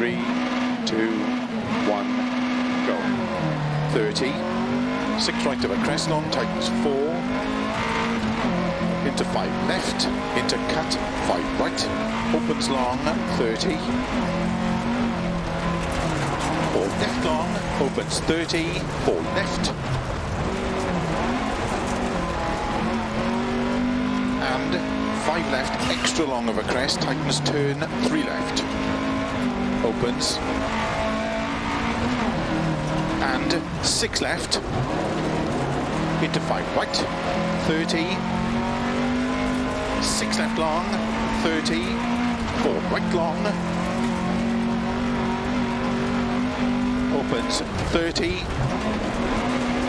3, 2, 1, go. 30. 6 right of a crest long, tightens 4. Into 5 left, into cut, 5 right, opens long, 30. 4 left long, opens 30, 4 left. And 5 left, extra long of a crest, tightens turn, 3 left. Opens. And 6 left, into 5 right, 30. 6 left long, 30, 4 right long, opens 30,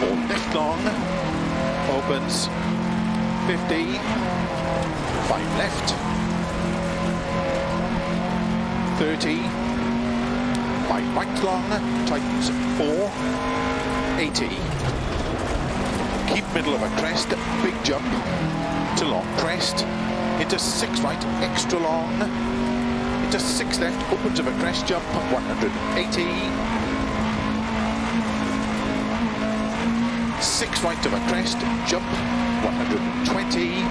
4 left long, opens 50, 5 left, 30, 5 right long, tightens 4, 80. Keep middle of a crest, big jump to long crest, into 6 right, extra long, into 6 left, opens of a crest jump, 180, 6 right of a crest, jump, 120,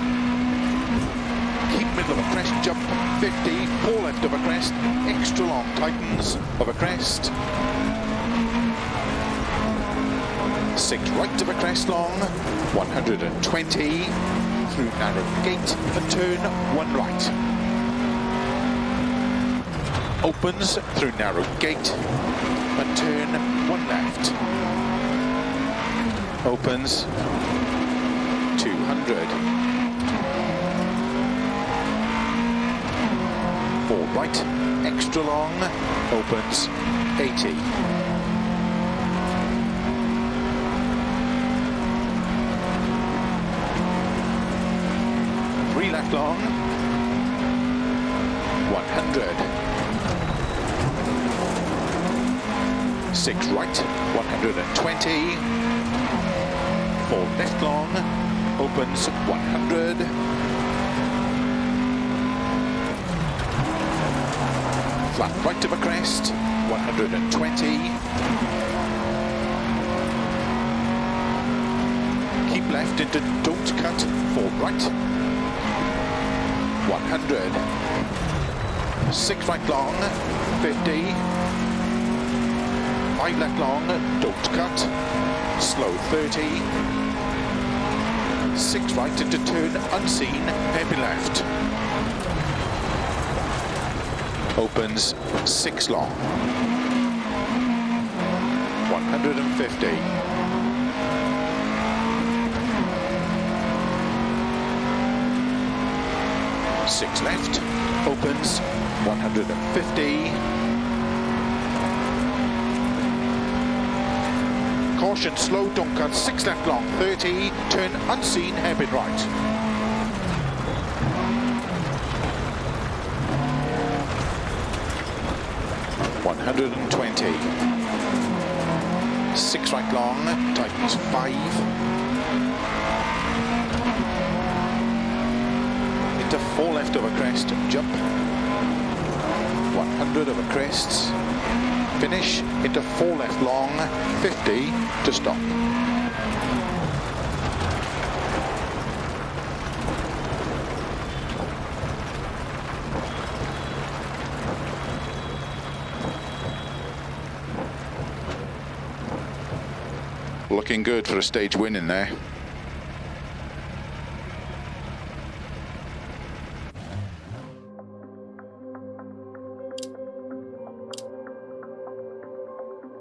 keep middle of a crest, jump, 50, 4 left of a crest, extra long, tightens of a crest, 6 right of a crest long, 120, through narrow gate and turn 1 right. Opens through narrow gate and turn 1 left. Opens 200. 4 right, extra long, opens 80. 3 left long, 100. 6 right, 120. 4 left long, opens 100. Flat right of a crest, 120. Keep left into don't cut, 4 right. 100. 6 right long, 50. 5 left long, don't cut. Slow 30. 6 right into turn unseen, heavy left. Opens 6 long. 150. 6 left, opens 150. Caution, slow, don't cut, 6 left long, 30, turn unseen, hairpin right. $120. 6 right long, tightens 5. Into 4 left of a crest, jump. 100 of a crest. Finish into 4 left long, 50 to stop. Looking good for a stage win in there.